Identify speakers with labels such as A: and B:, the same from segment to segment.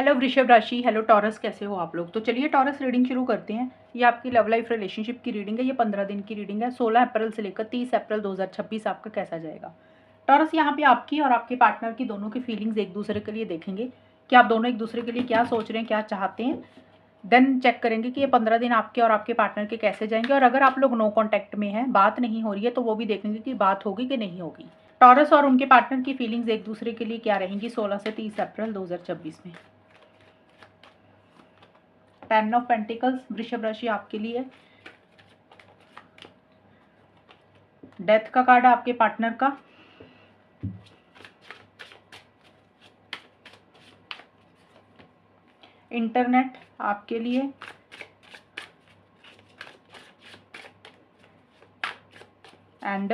A: Hello वृषभ राशि, hello taurus, कैसे हो आप लोग। तो चलिए टॉरस रीडिंग शुरू करते हैं। ये आपकी लव लाइफ रिलेशनशिप की रीडिंग है। ये 15 दिन की रीडिंग है। 16 अप्रैल से लेकर 30 अप्रैल 2026 आपका कैसा जाएगा। टॉरस, यहाँ पे आपकी और आपके पार्टनर की दोनों की फीलिंग्स एक दूसरे के लिए देखेंगे कि आप दोनों एक दूसरे के लिए क्या सोच रहे हैं, क्या चाहते हैं। देन चेक करेंगे कि ये 15 दिन आपके और आपके पार्टनर के कैसे जाएंगे। और अगर आप लोग नो कॉन्टैक्ट में हैं, बात नहीं हो रही है, तो वो भी देखेंगे कि बात होगी कि नहीं होगी। टॉरस और उनके पार्टनर की फीलिंग्स एक दूसरे के लिए क्या रहेंगी 16 से 30 अप्रैल 2026 में। 10 ऑफ पेंटिकल्स वृषभ राशि आपके लिए। डेथ का कार्ड है आपके पार्टनर का। इंटरनेट आपके लिए। एंड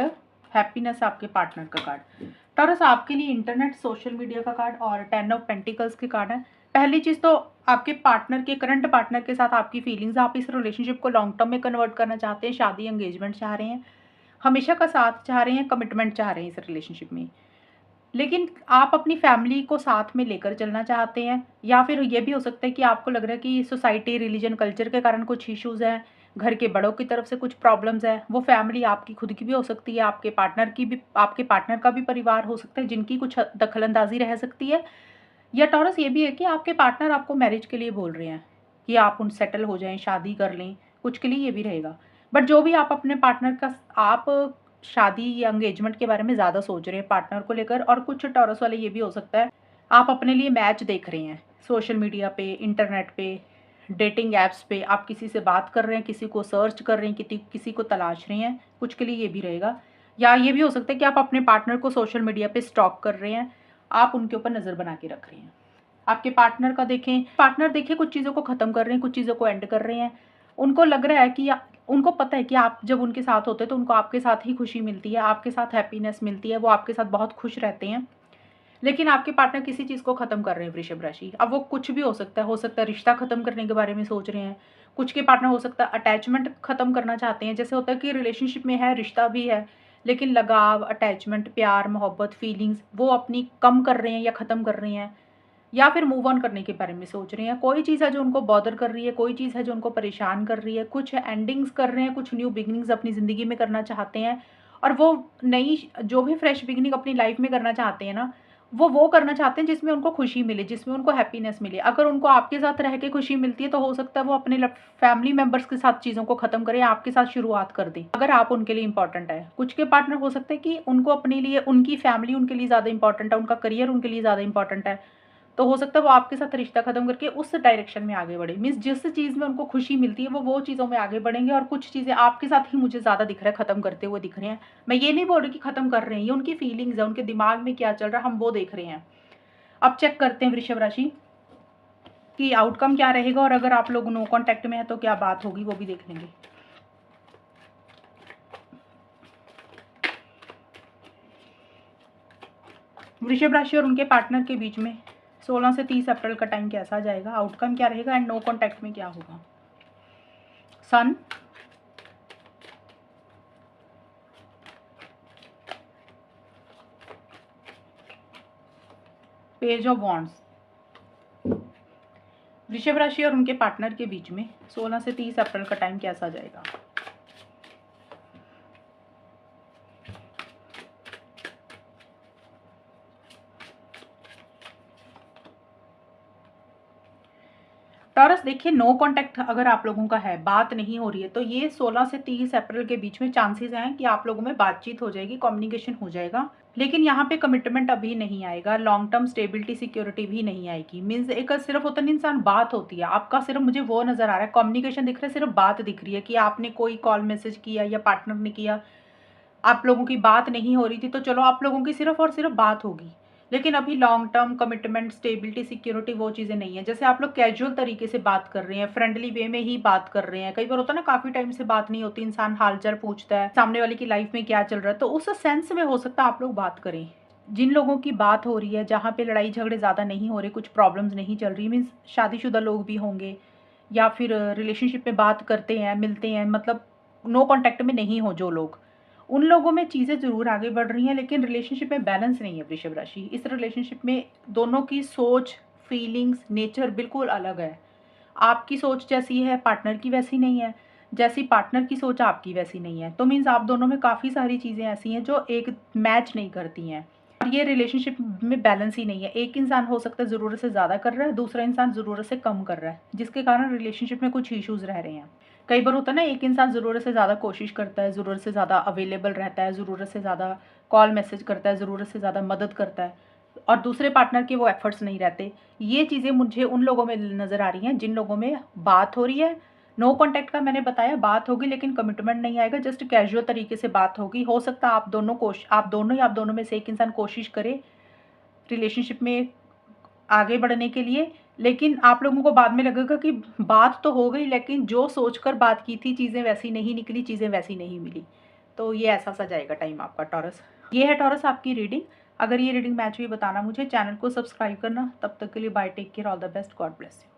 A: हैप्पीनेस आपके पार्टनर का कार्ड। टॉरस, आपके लिए इंटरनेट, सोशल मीडिया का कार्ड और 10 ऑफ पेंटिकल्स के कार्ड है। पहली चीज़ तो आपके पार्टनर के, करंट पार्टनर के साथ आपकी फीलिंग्स, आप इस रिलेशनशिप को लॉन्ग टर्म में कन्वर्ट करना चाहते हैं, शादी एंगेजमेंट चाह रहे हैं, हमेशा का साथ चाह रहे हैं, कमिटमेंट चाह रहे हैं इस रिलेशनशिप में। लेकिन आप अपनी फैमिली को साथ में लेकर चलना चाहते हैं, या फिर ये भी हो सकता है कि आपको लग रहा है कि सोसाइटी, रिलीजन, कल्चर के कारण कुछ इश्यूज़ हैं, घर के बड़ों की तरफ से कुछ प्रॉब्लम्स है। वो फैमिली आपकी खुद की भी हो सकती है, आपके पार्टनर की भी, आपके पार्टनर का भी परिवार हो सकता है जिनकी कुछ दखलंदाजी रह सकती है। या टॉरस, ये भी है कि आपके पार्टनर आपको मैरिज के लिए बोल रहे हैं कि आप उन सेटल हो जाएं, शादी कर लें, कुछ के लिए ये भी रहेगा। बट जो भी आप अपने पार्टनर का, आप शादी या एंगेजमेंट के बारे में ज़्यादा सोच रहे हैं पार्टनर को लेकर। और कुछ टॉरस वाले ये भी हो सकता है आप अपने लिए मैच देख रहे हैं सोशल मीडिया पे, इंटरनेट पे, डेटिंग ऐप्स पे। आप किसी से बात कर रहे हैं, किसी को सर्च कर रहे हैं, किसी को तलाश रहे हैं, कुछ के लिए ये भी रहेगा। या ये भी हो सकता है कि आप अपने पार्टनर को सोशल मीडिया पे स्टॉक कर रहे हैं, आप उनके ऊपर नज़र बना के रख रहे हैं। आपके पार्टनर का देखें, पार्टनर देखिए कुछ चीज़ों को ख़त्म कर रहे हैं, कुछ चीज़ों को एंड कर रहे हैं। उनको लग रहा है कि उनको पता है कि आप जब उनके साथ होते हैं तो उनको आपके साथ ही खुशी मिलती है, आपके साथ हैप्पीनेस मिलती है, वो आपके साथ बहुत खुश रहते हैं। लेकिन आपके पार्टनर किसी चीज़ को ख़त्म कर रहे हैं वृषभ राशि। अब वो कुछ भी हो सकता है रिश्ता ख़त्म करने के बारे में सोच रहे हैं। कुछ के पार्टनर हो सकता है अटैचमेंट ख़त्म करना चाहते हैं। जैसे होता है कि रिलेशनशिप में है, रिश्ता भी है, लेकिन लगाव, अटैचमेंट, प्यार, मोहब्बत, फीलिंग्स वो अपनी कम कर रहे हैं या ख़त्म कर रहे हैं। या फिर मूव ऑन करने के बारे में सोच रहे हैं। कोई चीज़ है जो उनको बॉदर कर रही है, कोई चीज़ है जो उनको परेशान कर रही है। कुछ एंडिंग्स कर रहे हैं, कुछ न्यू बिगिनिंग्स अपनी ज़िंदगी में करना चाहते हैं। और वो नई जो भी फ्रेश बिगिनिंग अपनी लाइफ में करना चाहते हैं ना, वो करना चाहते हैं जिसमें उनको खुशी मिले, जिसमें उनको हैप्पीनेस मिले। अगर उनको आपके साथ रह के खुशी मिलती है तो हो सकता है वो अपने फैमिली मेंबर्स के साथ चीज़ों को ख़त्म करें, आपके साथ शुरुआत कर दें, अगर आप उनके लिए इंपॉर्टेंट है। कुछ के पार्टनर हो सकते हैं कि उनको अपने लिए, उनकी फैमिली उनके लिए ज़्यादा इंपॉर्टेंट है, उनका करियर उनके लिए ज़्यादा इंपॉर्टेंट है। तो हो सकता है वो आपके साथ रिश्ता खत्म करके उस डायरेक्शन में आगे बढ़े। मीन्स जिस चीज़ में उनको खुशी मिलती है वो चीज़ों में आगे बढ़ेंगे। और कुछ चीज़ें आपके साथ ही मुझे ज़्यादा दिख रहा है खत्म करते हुए दिख रहे हैं। मैं ये नहीं बोल रही कि खत्म कर रहे हैं, ये उनकी फीलिंग्स है, उनके दिमाग में क्या चल रहा है हम वो देख रहे हैं। अब चेक करते हैं वृषभ राशि कि आउटकम क्या रहेगा, और अगर आप लोग नो कॉन्टैक्ट में है तो क्या बात होगी वो भी देख लेंगे। वृषभ राशि और उनके पार्टनर के बीच में 16 से 30 अप्रैल का टाइम कैसा जाएगा, आउटकम क्या रहेगा, एंड नो कॉन्टैक्ट में क्या होगा। सन, पेज ऑफ वॉन्ड्स। वृषभ राशि और उनके पार्टनर के बीच में 16 से 30 अप्रैल का टाइम कैसा जाएगा। टॉरस, देखिए नो कांटेक्ट अगर आप लोगों का है, बात नहीं हो रही है, तो ये 16 से 30 अप्रैल के बीच में चांसेस हैं कि आप लोगों में बातचीत हो जाएगी, कम्युनिकेशन हो जाएगा। लेकिन यहाँ पे कमिटमेंट अभी नहीं आएगा, लॉन्ग टर्म स्टेबिलिटी, सिक्योरिटी भी नहीं आएगी। मीन्स एक सिर्फ होता नहीं इंसान, बात होती है आपका, सिर्फ मुझे वो नज़र आ रहा है, कम्युनिकेशन दिख रहा है, सिर्फ बात दिख रही है कि आपने कोई कॉल मैसेज किया या पार्टनर ने किया, आप लोगों की बात नहीं हो रही थी, तो चलो आप लोगों की सिर्फ और सिर्फ बात होगी। लेकिन अभी long term commitment, stability, security वो चीज़ें नहीं है। जैसे आप लोग कैजुअल तरीके से बात कर रहे हैं, फ्रेंडली वे में ही बात कर रहे हैं। कई बार होता है ना, काफ़ी टाइम से बात नहीं होती, इंसान हालचाल पूछता है सामने वाले की लाइफ में क्या चल रहा है, तो उस सेंस में हो सकता है आप लोग बात करें। जिन लोगों की बात हो रही है, जहाँ पे लड़ाई झगड़े ज़्यादा नहीं हो रहे, कुछ प्रॉब्लम्स नहीं चल रही, मीन्स शादीशुदा लोग भी होंगे, या फिर रिलेशनशिप में बात करते हैं, मिलते हैं, मतलब नो कॉन्टैक्ट में नहीं हो जो लोग, उन लोगों में चीज़ें ज़रूर आगे बढ़ रही हैं। लेकिन रिलेशनशिप में बैलेंस नहीं है वृषभ राशि। इस रिलेशनशिप में दोनों की सोच, फीलिंग्स, नेचर बिल्कुल अलग है। आपकी सोच जैसी है पार्टनर की वैसी नहीं है, जैसी पार्टनर की सोच आपकी वैसी नहीं है। तो मीन्स आप दोनों में काफ़ी सारी चीज़ें ऐसी हैं जो एक मैच नहीं करती हैं और ये रिलेशनशिप में बैलेंस ही नहीं है। एक इंसान हो सकता है ज़रूरत से ज़्यादा कर रहा है, दूसरा इंसान ज़रूरत से कम कर रहा है, जिसके कारण रिलेशनशिप में कुछ इश्यूज़ रह रहे हैं। कई बार होता है ना, एक इंसान ज़रूरत से ज़्यादा कोशिश करता है, ज़रूरत से ज़्यादा अवेलेबल रहता है, ज़रूरत से ज़्यादा कॉल मैसेज करता है, ज़रूरत से ज़्यादा मदद करता है और दूसरे पार्टनर के वो एफर्ट्स नहीं रहते। ये चीज़ें मुझे उन लोगों में नज़र आ रही हैं जिन लोगों में बात हो रही है, नो कॉन्टैक्ट का मैंने बताया, बात होगी लेकिन कमिटमेंट नहीं आएगा, जस्ट कैजुअल तरीके से बात होगी। हो सकता है आप दोनों में से एक इंसान कोशिश करे रिलेशनशिप में आगे बढ़ने के लिए, लेकिन आप लोगों को बाद में लगेगा कि बात तो हो गई लेकिन जो सोचकर बात की थी चीज़ें वैसी नहीं निकली, चीज़ें वैसी नहीं मिली। तो ये ऐसा सा जाएगा टाइम आपका टॉरस। ये है टॉरस आपकी रीडिंग। अगर ये रीडिंग मैच हुई बताना मुझे, चैनल को सब्सक्राइब करना। तब तक के लिए bye, take care, all the best, God bless you.